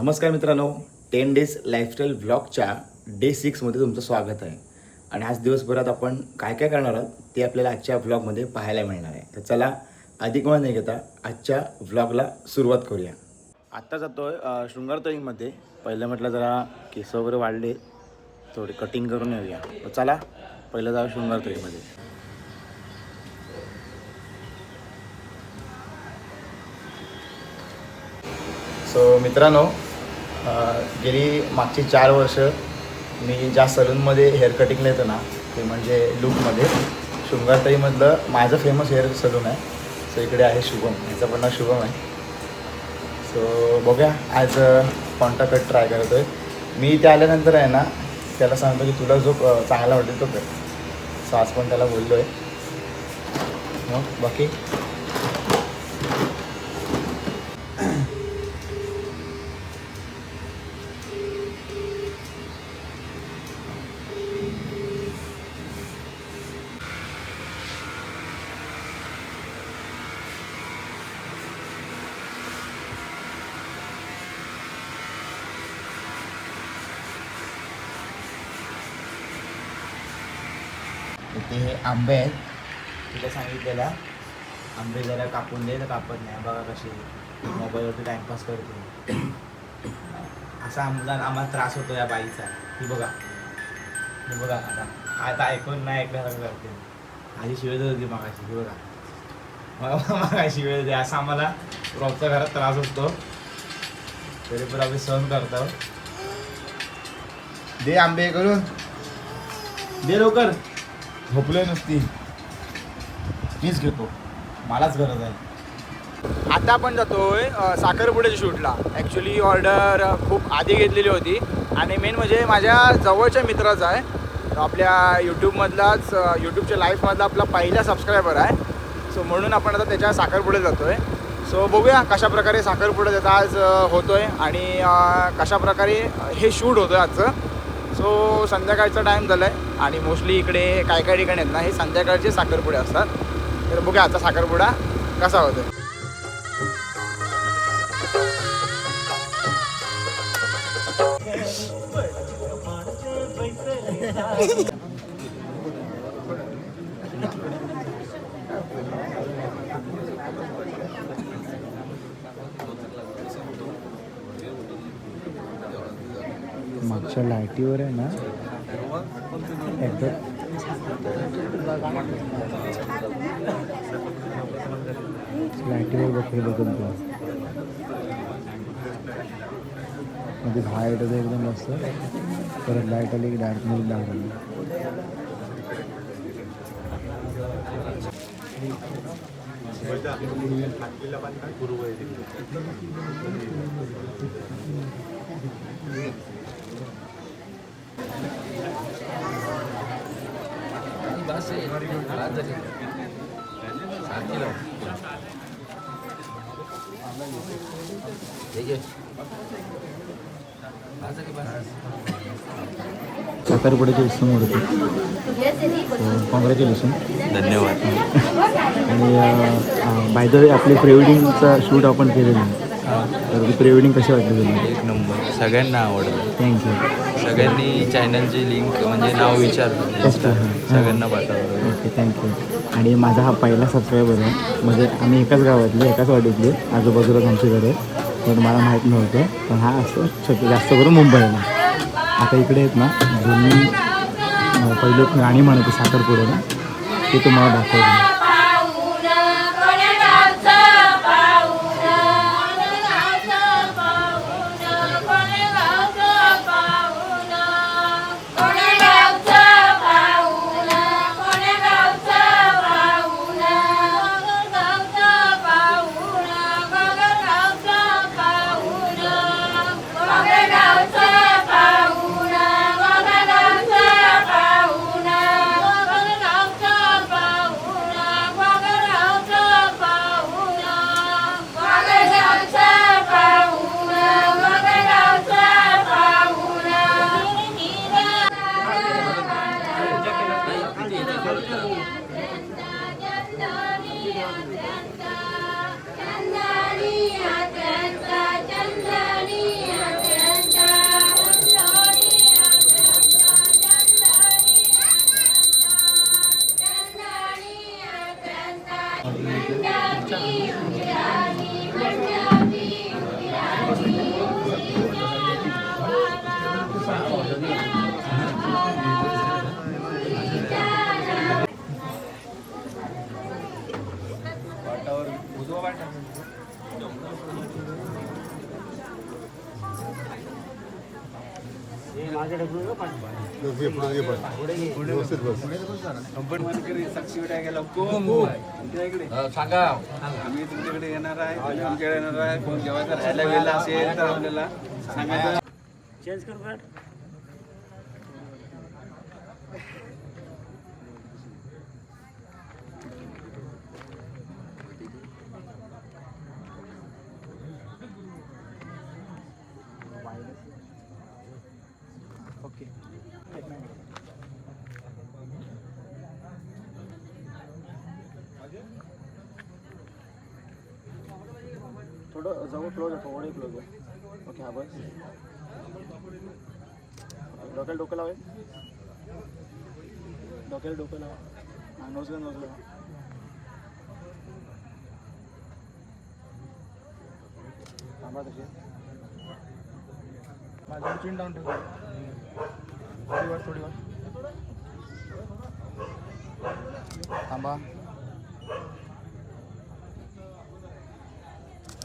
नमस्कार मित्रांनो, 10 days lifestyle व्लॉगच्या day 6मध्ये तुमचं स्वागत आहे. आणि आज दिवसभरात आपण काय काय करणार आहोत ते आपल्याला आजच्या व्लॉगमध्ये पाहायला मिळणार आहे. तर चला अधिक वेळ न घेता आजच्या व्लॉगला सुरुवात करूया. आत्ता जातोय शृंगारतळीमध्ये. पहिलं म्हटलं जरा केस वगैरे वाढले, थोडी कटिंग करून येऊया. तर चला पहिलं जाऊ शृंगारतळीमध्ये. सो मित्रांनो, गेली मागची 4 वर्ष मी ज्या सलूनमध्ये हेअर कटिंगला येतो ना, ते म्हणजे लूकमध्ये शृंगारतळीमधलं माझं फेमस हेअर सलून आहे. सो इकडे आहे शुभम, याचं पण नाव शुभम आहे. सो बघूया आज कोणता कट ट्राय करतो आहे. मी इथे आल्यानंतर आहे ना त्याला सांगतो की तुला जो चांगला वाटेल तो कर. सो आज पण त्याला बोललो आहे. मग बाकी इथे हे आंबे आहेत. तिला सांगितलेला आंबे जरा कापून दे, तर कापत नाही. बघा कशी मोबाईलवरती टाईमपास करते. असा आम्हाला त्रास होतो या बाईचा. ही बघा, हे बघा. आता ऐकून नाही ऐकल्यासारखं करते. माझी शिवेत होती मागाशी. ही बघा, मागाशी वेळ दे. असा आम्हाला रोजच्या घरात त्रास होतो, तरी पण आम्ही सहन करतो. दे आंबे करून दे लवकर. झोपले नसती, मीच घेतो, मलाच गरज आहे. आता आपण जातोय साखरपुड्याच्या शूटला. ॲक्च्युली ऑर्डर खूप आधी घेतलेली होती आणि मेन म्हणजे माझ्या जवळच्या मित्राचा आहे. आपल्या यूट्यूबमधलाच यूट्यूबच्या लाईफमधला आपला पहिला सबस्क्रायबर आहे. सो म्हणून आपण आता त्याच्या साखरपुड्यात जातो आहे. सो बघूया कशाप्रकारे साखरपुडा त्याचा आज होतो आहे आणि कशाप्रकारे हे शूट होतं आहे आजचं. सो संध्याकाळचा टाईम झाला आहे आणि मोस्टली इकडे काय काय ठिकाणी आहेत ना, हे संध्याकाळचे साखरपुडे असतात. तर बघूया आजचा साखरपुडा कसा होतो आहे. मागच्या लाईटीवर आहे ना लाईटीवर बघतो मध्ये बाहेर येतं एकदम मस्त. परत लाईट आली की डार्कमध्ये डार्क आली. साखरपुड्याचे उत्सव होते. कॉंग्रॅच्युलेशन, धन्यवाद. आणि बाय द वे आपली प्री-वेडिंगचा शूट आपण केलेलं आहे. तर ती प्री-वेडिंग कशी वाटली तुला? एक नंबर, सगळ्यांना आवडलं. थँक्यू. सगळ्यांनी चॅनलची लिंक म्हणजे नाव विचारलं, सगळ्यांना पाठवलं. Okay, thank you. आणि माझा हा पहिला सबस्क्रायबर आहे. म्हणजे आम्ही एकाच गावातले, एकाच वाडीतले, आजूबाजूलाच आमची घरे. पण मला माहीत नव्हतं. पण हा असं जास्त करून मुंबईला. आता इकडे आहेत ना, जुनी पहिले गाणी म्हणायची साखरपुड्याला, ते तुम्हाला दाखवतो. सांगा आम्ही तुमच्याकडे येणार आहे तुम्ही आमच्याकडे येणार आहे. कोण जेव्हा राहायला वेळेला असेल तर आपल्याला सांगायचं. चेंज करू का? ओके थोडं जवळ क्लोज आहे थोडं क्लोज आहे. ओके हा बस डोक्याला डोकं लावे डोक्याला डोकं लावा हां नोजला नोजला थांबा तसे माझं चिन डाऊन ठेव थोडी वर थांबा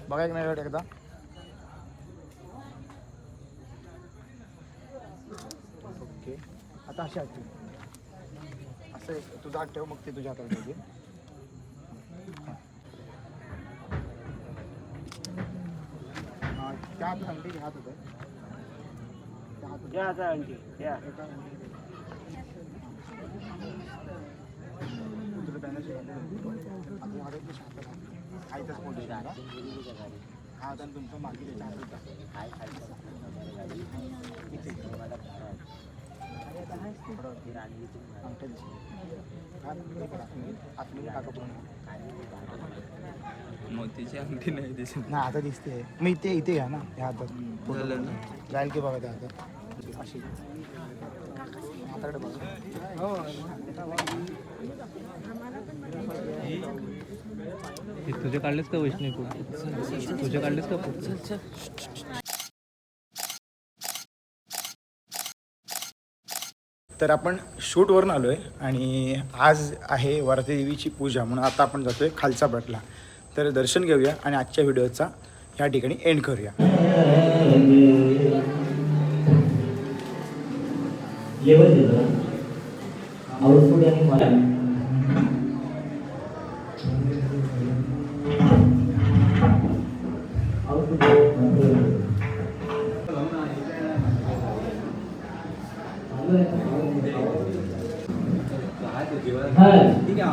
बघा एक मिनिट एकदा ओके आता अशी हात ठेव असं एक तुझा हात ठेव मग ते तुझ्या हाताला ठेवते त्या हातात आणखी घ्या हात होतं त्या हातात या आता आणखी या तुला बॅनर्स आता हातात आयताच फोन हा आता तुमचं मागे त्याच्या मोतीची अंगठी नाही दिसत. ना आता दिसते मी इथे घ्या ना ह्या हातात झालं ना. जाईल की बघा त्या हातात अशी हाताकडे बघा हो तुझे काढलेस का वैष्णवी तुझे काढलेस का तर आपण शूटवरून आलो आहे आणि आज आहे वरती देवीची पूजा म्हणून आता आपण जातो आहे खालचा बटला. तर दर्शन घेऊया आणि आजच्या व्हिडिओचा ह्या ठिकाणी एंड करूया. ठीक आहे